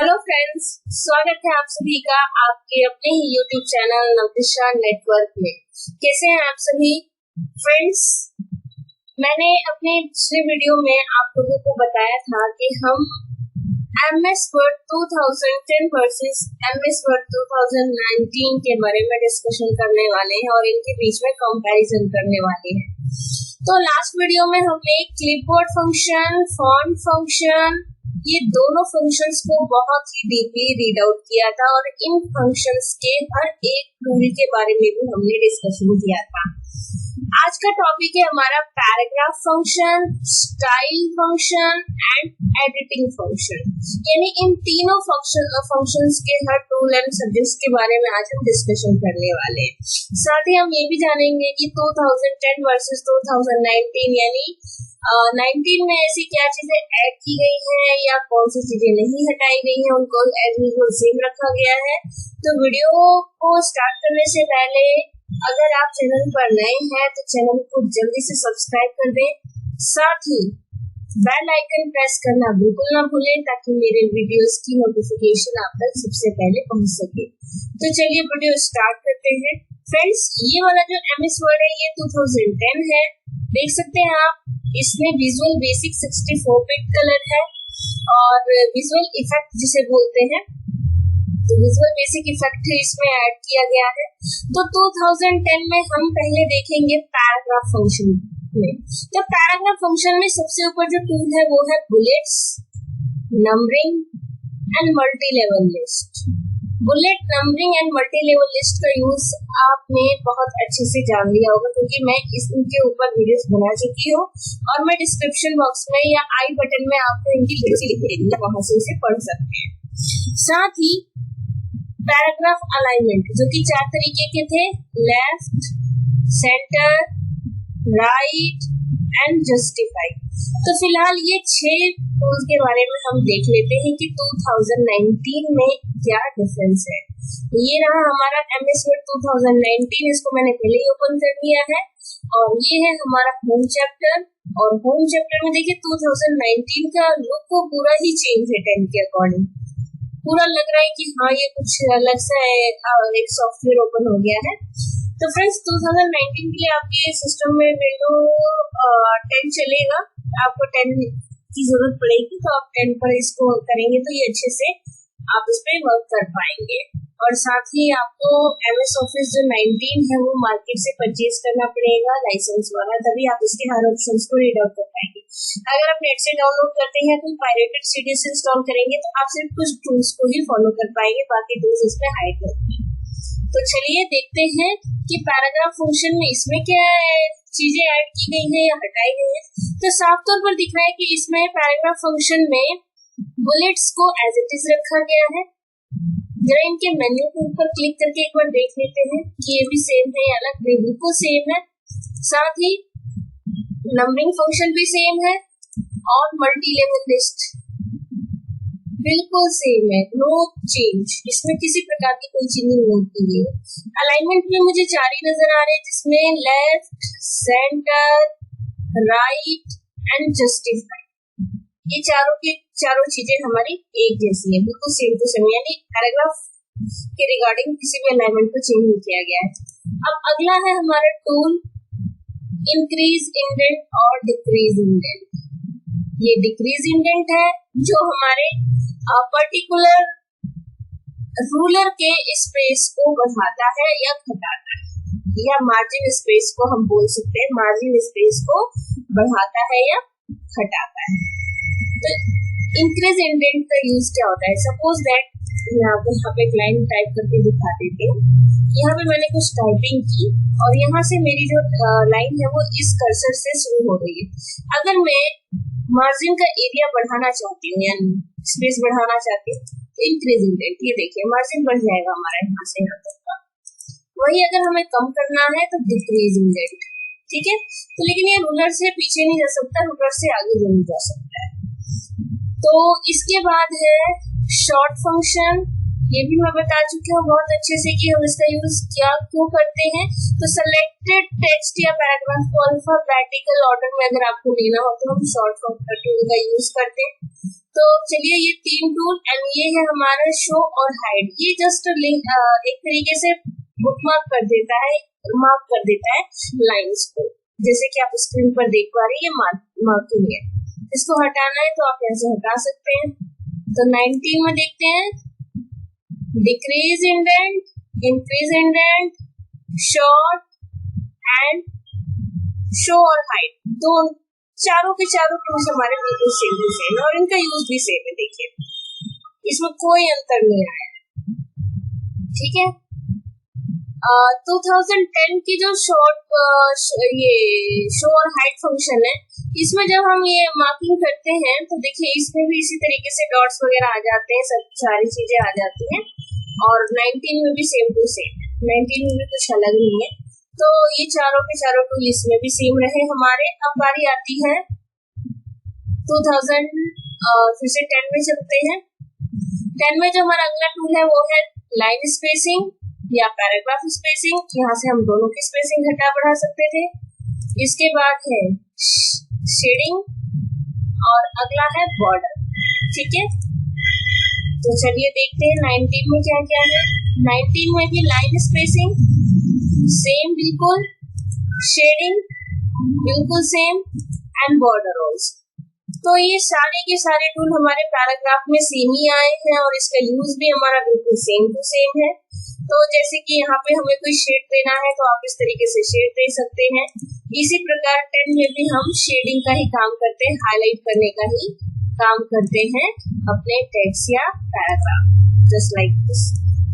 Hello friends, स्वागत है आप सभी का आपके अपने ही यूट्यूब चैनल नवदिशा नेटवर्क में। कैसे हैं आप सभी फ्रेंड्स? मैंने अपने पिछले वीडियो में आप लोगों को बताया था कि हम msword 2010 वर्सेस msword 2019 के बारे में डिस्कशन करने वाले हैं और इनके बीच में कंपैरिजन करने वाले हैं। तो लास्ट वीडियो में हमने क्लिपबोर्ड फंक्शन, फॉन्ट फंक्शन, ये दोनों फंक्शंस को बहुत ही डीपली रीड आउट किया था और इन फंक्शंस के हर एक रूल के बारे में भी हमने डिस्कशन किया था। आज का टॉपिक है हमारा paragraph function, style function and editing function, यानी इन तीनों फंक्शंस के हर टूल एंड सब्जेक्ट्स के बारे में आज हम डिस्कशन करने वाले हैं। साथ ही हम ये भी जानेंगे कि 2010 वर्सेस 2019 यानी 19 में ऐसी क्या चीजें ऐड की गई हैं या कौन सी चीजें नहीं हटाई गई हैं, उनको एज यूजुअल सेम रखा गया है। तो वीडियो को स्टार्ट करने से पहले अगर आप चैनल पर नए हैं तो चैनल को जल्दी से सब्सक्राइब कर दें, साथ ही बेल आइकन प्रेस करना बिल्कुल ना भूलें ताकि मेरे वीडियोस की नोटिफिकेशन आप तक सबसे पहले पहुंच सके। तो चलिए वीडियो स्टार्ट करते हैं। फ्रेंड्स, ये वाला जो msword है ये 2010 है, देख सकते हैं आप। इसमें विजुअल बेसिक 64 बिट कलर है और विजुअल इफेक्ट जिसे बोलते हैं, तो विजुअल बेसिक इफेक्ट इसमें ऐड किया गया है। तो 2010 में हम पहले देखेंगे पैराग्राफ फंक्शन में। तो पैराग्राफ फंक्शन में सबसे ऊपर जो टूल है वो है bullets, numbering and multi level list. Bullet, numbering and multi level list का यूज आपने बहुत अच्छे से जान लिया होगा क्योंकि मैं इनके ऊपर वीडियोस बना चुकी हूँ और मैं डिस्क्रिप्शन बॉक्स में या आई बटन में आपको इनकी लिंक लिख देंगे, वहां से इसे पढ़ सकते हैं। साथ ही पैराग्राफ अलाइनमेंट जो कि 4 तरीके के थे, left, centre, right and justify. तो फिलहाल ये 6 टूल्स के बारे में हम देख लेते हैं कि 2019 में क्या डिफरेंस है। ये रहा हमारा msword 2019, इसको मैंने पहले ही ओपन कर लिया है और ये है हमारा होम चैप्टर। और होम चैप्टर में देखिए 2019 का लुक को पूरा ही चेंज है 10 के अकॉर्डिंग। पूरा लग रहा है कि हाँ ये कुछ अलग सा है, एक सॉफ्टवेयर ओपन हो गया है। तो फ्रेंड्स 2019 के लिए आपके सिस्टम में विंडो 10 चलेगा, आपको 10 की जरूरत पड़ेगी तो आप 10 पर इसको करेंगे तो ये अच्छे से आप इस पे वर्क कर पाएंगे। और साथ ही आपको MS Office जो 19 है वो मार्केट से परचेज करना पड़ेगा लाइसेंस वाला, तभी आप इसके हर ऑप्शंस को रीड आउट कर पाएंगे। अगर आप नेट से डाउनलोड करते हैं तो पायरेटेड CD से इंस्टॉल करेंगे तो आप सिर्फ कुछ टूल्स को ही फॉलो कर पाएंगे, बाकी टूल्स इसमें हाइड होते हैं। तो चलिए देखते हैं कि पैराग्राफ फंक्शन में इसमें क्या चीजें ऐड की गई है या हटाई गई है। तो साफ तौर पर दिख रहा है कि इसमें पैराग्राफ फंक्शन में बुलेट्स को एज इट इज रखा गया है। जरा इनके मेन्यू के ऊपर क्लिक करके एक बार देख लेते हैं कि ये भी सेम है या अलग, बिल्कुल सेम है। साथ ही नंबरिंग फंक्शन भी सेम है और मल्टी लेवल लिस्ट बिल्कुल सेम है, नो चेंज, इसमें किसी प्रकार की कोई चेंजिंग नहीं की गई। अलाइनमेंट में मुझे 4 ही नजर आ रहे हैं जिसमें left, centre, right and justify, ये चारों चीजें हमारी एक जैसी है, बिल्कुल सेम टू सेम, यानी पैराग्राफ के रिगार्डिंग किसी भी अलाइनमेंट को चेंज नहीं किया गया है। अब अगला है हमारा टूल इंक्रीज इंडेंट और डिक्रीज इंडेंट। ये डिक्रीज इंडेंट है जो हमारे पर्टिकुलर रूलर के स्पेस को बढ़ाता है या घटाता है, या मार्जिन स्पेस को हम बोल सकते हैं, मार्जिन स्पेस को बढ़ाता है या घटाता है। तो इंक्रीज इंडेंट का यूज क्या होता है? सपोज दैट यहाँ पे एक लाइन टाइप करके दिखा देते हैं। यहाँ पे मैंने कुछ टाइपिंग की और यहाँ से मेरी जो लाइन है वो इस कर्सर से शुरू हो रही है। अगर मैं मार्जिन का एरिया बढ़ाना चाहती हूँ या स्पेस बढ़ाना चाहती हूँ, इंक्रीज इंडेंट, ये देखिए मार्जिन बढ़ जाएगा हमारा यहाँ से यहाँ तक का। वही अगर हमें कम करना है तो डिक्रीज इंडेंट, ठीक है। तो लेकिन ये रूलर से पीछे नहीं जा सकता, रूलर से आगे जरूर जा सकता है। तो इसके बाद है शॉर्ट फंक्शन, ये भी मैं बता चुकी हूँ बहुत अच्छे से कि हम इसका यूज क्या क्यों करते हैं। तो सेलेक्टेड टेक्स्ट या पैराग्राफ को अल्फाबेटिकल ऑर्डर में अगर आपको लेना हो तो हम शॉर्ट फॉर्म टूल का यूज करते हैं। तो चलिए ये 3 टूल एंड ये है हमारा शो और हाइड। ये जस्ट लिंक एक तरीके से बुकमार्क कर देता है, मार्क कर देता है लाइंस को, जैसे कि आप स्क्रीन पर देख पा रहे हैं ये मार्किंग है। इसको हटाना है तो आप ऐसे हटा सकते हैं। तो 19 में देखते हैं decrease indent, increase indent, short and show और हाइड, दो चारों के चारों टूल्स हमारे बिल्कुल सेम है और इनका यूज भी सेम है। देखिए इसमें कोई अंतर नहीं आया, ठीक है। 2010 की जो शॉर्ट ये शो और हाइड फंक्शन है, इसमें जब हम ये मार्किंग करते हैं तो देखिए इसमें भी इसी तरीके से डॉट्स वगैरह आ जाते हैं, सब सारी चीजें आ जाती हैं। और 19 में भी सेम टू सेम, 19 में भी कुछ अलग नहीं है। तो ये चारों के चारों टूल इसमें भी सेम रहे हमारे। अब बारी आती है 2000 फिर से 10 में चलते हैं। 10 में जो हमारा अगला टूल है वो है लाइन स्पेसिंग या पैराग्राफ स्पेसिंग। यहाँ से हम दोनों की स्पेसिंग घटा बढ़ा सकते थे। इसके बाद है शेडिंग और अगला है बॉर्डर, ठीक है। तो चलिए देखते हैं 19 में क्या क्या है। 19 में भी लाइन स्पेसिंग सेम बिल्कुल, शेडिंग बिल्कुल सेम एंड बॉर्डर ऑल्सो। तो ये सारे के सारे टूल हमारे पैराग्राफ में सेम ही आए हैं और इसका यूज भी हमारा बिल्कुल सेम टू सेम है। तो जैसे कि यहाँ पे हमें कोई शेड देना है तो आप इस तरीके से शेड दे सकते हैं। इसी प्रकार 10 में भी हम शेडिंग का ही काम करते हैं, हाईलाइट करने का ही काम करते हैं अपने टेक्स्ट या पैराग्राफ, जस्ट लाइक दिस।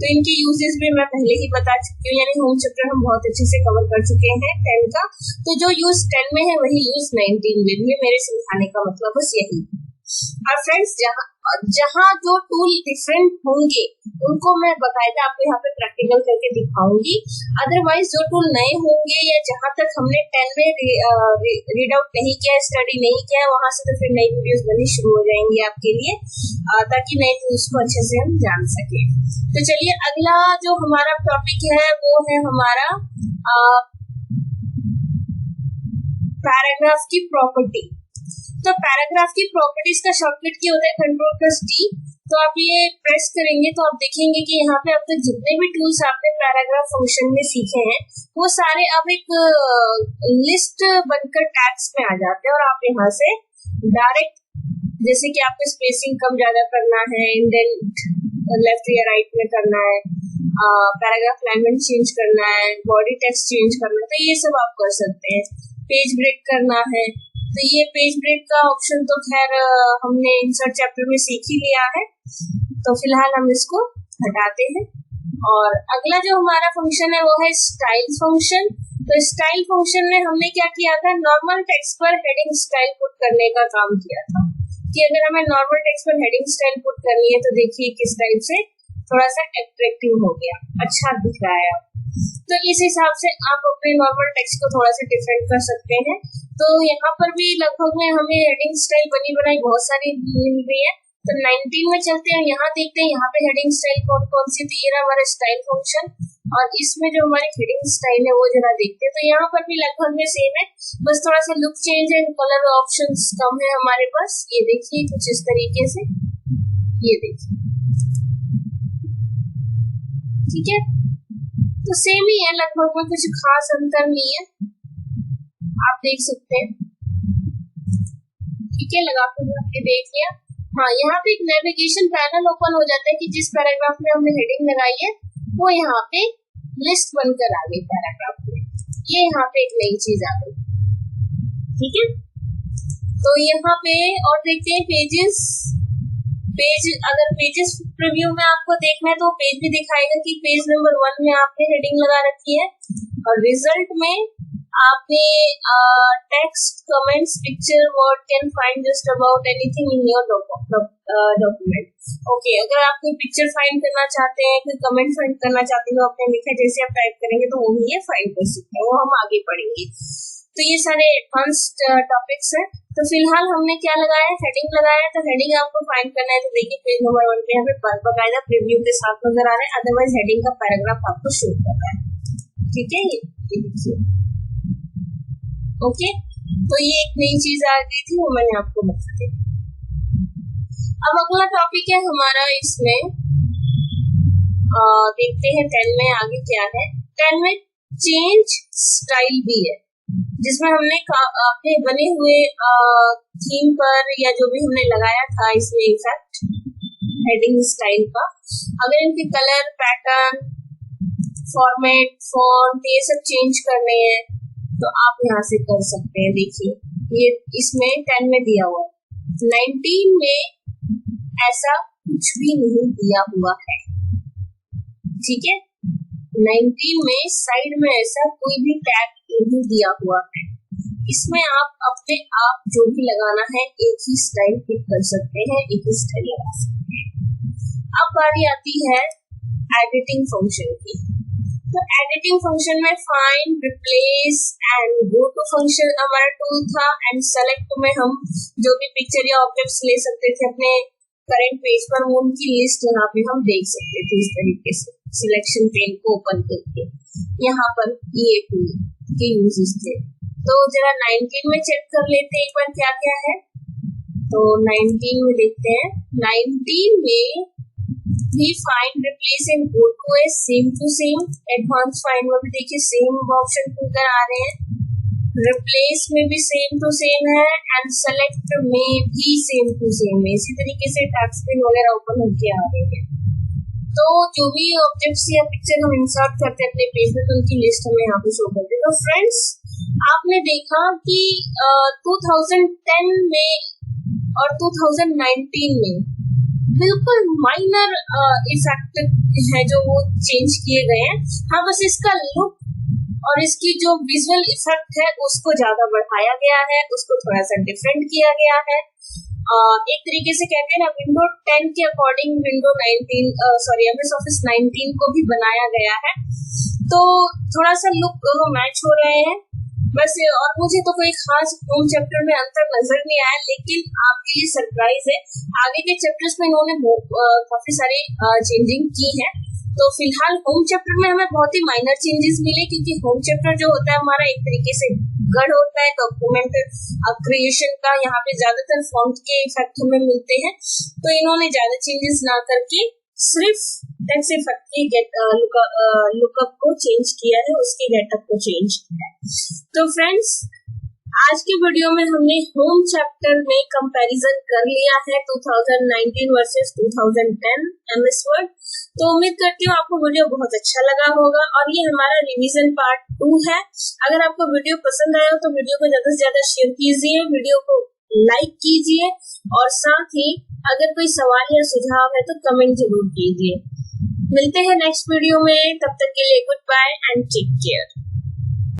तो इनके यूजेस भी मैं पहले ही बता चुकी हूँ, यानी होम चैप्टर हम बहुत अच्छे से कवर कर चुके हैं 10 का। तो जो यूज 10 में है वही यूज 19 में भी, मेरे समझाने का मतलब बस यही। और फ्रेंड्स जहाँ जो टूल डिफरेंट होंगे उनको मैं बकायदा आपको यहाँ पे प्रैक्टिकल करके दिखाऊंगी। अदरवाइज जो टूल नए होंगे या जहाँ तक हमने 10 में रीड आउट नहीं किया, स्टडी नहीं किया, वहां से तो फिर नई वीडियोस बननी शुरू हो जाएंगी आपके लिए, ताकि नए टूल्स को अच्छे से हम जान सके। तो चलिए अगला जो हमारा टॉपिक है वो है हमारा पैराग्राफ की प्रॉपर्टी। तो पैराग्राफ की प्रॉपर्टीज का शॉर्टकट क्या होता है, Ctrl+D। तो आप ये प्रेस करेंगे तो आप देखेंगे कि यहाँ पे अब तक जितने भी टूल्स आपने पैराग्राफ फंक्शन में सीखे हैं वो सारे अब एक लिस्ट बनकर टैग्स में आ जाते हैं और आप यहाँ से डायरेक्ट, जैसे कि आपको स्पेसिंग कम ज्यादा करना है, इंडेंट लेफ्ट या राइट में करना है, पैराग्राफ अलाइनमेंट चेंज करना है, बॉडी टेक्स्ट चेंज करना है, तो ये सब आप कर सकते हैं। पेज ब्रेक करना है तो ये पेज ब्रेक का ऑप्शन तो खैर हमने इंसर्ट चैप्टर में सीख ही लिया है, तो फिलहाल हम इसको हटाते हैं। और अगला जो हमारा फंक्शन है वो है स्टाइल फंक्शन। तो स्टाइल फंक्शन में हमने क्या किया था, नॉर्मल टेक्स्ट पर हेडिंग स्टाइल पुट करने का काम किया था कि अगर हमें नॉर्मल टेक्स्ट पर हेडिंग स्टाइल पुट करनी है तो देखिए किस टाइप से थोड़ा सा अट्रैक्टिव हो गया, अच्छा दिख रहा है। तो इस हिसाब से आप अपने नॉर्मल टेक्स्ट को थोड़ा सा डिफरेंट कर सकते हैं। तो यहाँ पर भी लगभग में हमें हेडिंग स्टाइल बनी बनाई बहुत सारी मिल रही है। तो 19 में चलते हैं, यहाँ देखते हैं यहाँ पे हेडिंग स्टाइल कौन कौन सी थी। ये हमारा स्टाइल फंक्शन और इसमें जो हमारी हेडिंग स्टाइल है वो जरा देखते हैं। तो यहाँ पर भी लगभग में सेम है, बस थोड़ा सा लुक चेंज है, कलर ऑप्शंस कम है हमारे पास। ये देखिए कुछ इस तरीके से, ये देखिए, ठीक है। तो सेम ही है लगभग में, कुछ खास अंतर नहीं है, आप देख सकते हैं, ठीक है। लगा के देख लिया। हाँ, यहाँ पे एक नेविगेशन पैनल ओपन हो जाता है कि जिस पैराग्राफ में हमने हेडिंग लगाई है वो यहाँ पे लिस्ट बनकर आ गई पैराग्राफ में। ये यहाँ पे एक नई चीज आ गई, ठीक है। तो यहाँ पे और देखते हैं पेजेस। अगर पेजेस प्रीव्यू में आपको देखना है तो पेज भी दिखाएगा कि पेज नंबर 1 में आपने हेडिंग लगा रखी है और रिजल्ट में आपने text, comments, picture, word can find just about anything in your document. Okay, अगर आप कोई पिक्चर फाइंड करना चाहते हैं, कोई कमेंट फाइंड करना चाहते हैं तो आपने लिखा जैसे आप टाइप करेंगे तो वो भी ये फाइंड कर सकते हैं, वो हम आगे पढ़ेंगे। तो ये सारे एडवांस्ड टॉपिक्स हैं। तो फिलहाल हमने क्या लगाया, हेडिंग लगाया। तो हेडिंग आपको फाइंड करना है, तो देखिए पेज नंबर 1 पे यहाँ पे बकायदा प्रीव्यू के साथ नजर आ रहे हैं, अदरवाइज हेडिंग का पैराग्राफ आपको शो कर रहा है। ठीक है, ये देखिए। ओके, तो ये एक नई चीज आ गई थी, वो मैंने आपको बता दी। अब अगला टॉपिक है हमारा, इसमें देखते हैं 10 में आगे क्या है। 10 में चेंज स्टाइल भी है, जिसमें हमने अपने बने हुए थीम पर या जो भी हमने लगाया था इसमें इफेक्ट हेडिंग स्टाइल का, अगर इनके कलर, पैटर्न, फॉर्मेट, फॉन्ट ये सब चेंज करने हैं तो आप यहाँ से कर सकते हैं। देखिए ये इसमें 10 में दिया हुआ है, 19 में ऐसा कुछ भी नहीं दिया हुआ है। ठीक है, 19 में साइड में ऐसा कोई भी टैग नहीं दिया हुआ है। इसमें आप अपने आप जो भी लगाना है एक ही स्टाइल पिक कर सकते हैं, एक ही स्टाइल लगा सकते हैं। अब बारी आती है एडिटिंग फंक्शन की। तो एडिटिंग फंक्शन में find, replace and go to function हमारा टूल था, एंड सेलेक्ट में हम जो भी पिक्चर या ऑब्जेक्ट्स ले सकते थे अपने करंट पेज पर, उनकी लिस्ट यहाँ पे हम देख सकते थे इस तरीके से सिलेक्शन पेन को ओपन करके। यहाँ पर ये टूल के यूजेस थे। तो जरा 19 में चेक कर लेते हैं एक बार क्या क्या है। तो 19 में देखते हैं, 19 में भी find, replace and go to है same to same. Advance find में भी देखिए सेम ऑप्शन खुलकर आ रहे हैं, रिप्लेस में भी सेम टू सेम है, एंड सेलेक्ट में भी सेम टू सेम है। इसी तरीके से टच स्क्रीन वगैरह ओपन होके आ रहे हैं। तो जो भी ऑब्जेक्ट्स या पिक्चर हम इंसर्ट करते हैं अपने पेज में, तो उनकी लिस्ट हमें यहाँ पे शो करते हैं। तो फ्रेंड्स आपने देखा कि 2010 में और 2019 में बिल्कुल माइनर इफेक्ट है जो वो चेंज किए गए हैं। हाँ, बस इसका लुक और इसकी जो विजुअल इफेक्ट है उसको ज्यादा बढ़ाया गया है, उसको थोड़ा सा डिफरेंट किया गया है। एक तरीके से कहते हैं ना, विंडो 10 के अकॉर्डिंग विंडो 19 एमएस ऑफिस 19 को भी बनाया गया है। तो थोड़ा सा लुक दोनों मैच हो रहे हैं बस। और मुझे तो कोई खास होम चैप्टर में अंतर नजर नहीं आया, लेकिन आपके लिए सरप्राइज है, आगे के चैप्टर्स में इन्होंने काफी सारी चेंजिंग की है। तो फिलहाल होम चैप्टर में हमें बहुत ही माइनर चेंजेस मिले, क्योंकि होम चैप्टर जो होता है हमारा एक तरीके से गढ़ होता है डॉक्यूमेंट क्रिएशन का। यहाँ पे ज्यादातर फॉन्ट के इफेक्ट हमें मिलते हैं, तो इन्होंने ज्यादा चेंजेस ना करके सिर्फ टेक्स्ट इफेक्ट की लुकअप को चेंज किया है, उसके गेटअप को चेंज किया है। तो फ्रेंड्स आज के वीडियो में हमने होम चैप्टर में कंपैरिजन कर लिया है 2019 वर्सेस 2010 एमएस वर्ड। तो उम्मीद करती हूँ आपको वीडियो बहुत अच्छा लगा होगा, और ये हमारा रिवीजन पार्ट 2 है। अगर आपको वीडियो पसंद आया हो तो वीडियो को ज्यादा से ज्यादा शेयर कीजिए, वीडियो को लाइक कीजिए, और साथ ही अगर कोई सवाल या सुझाव है तो कमेंट जरूर कीजिए। मिलते हैं नेक्स्ट वीडियो में, तब तक के लिए goodbye and take care.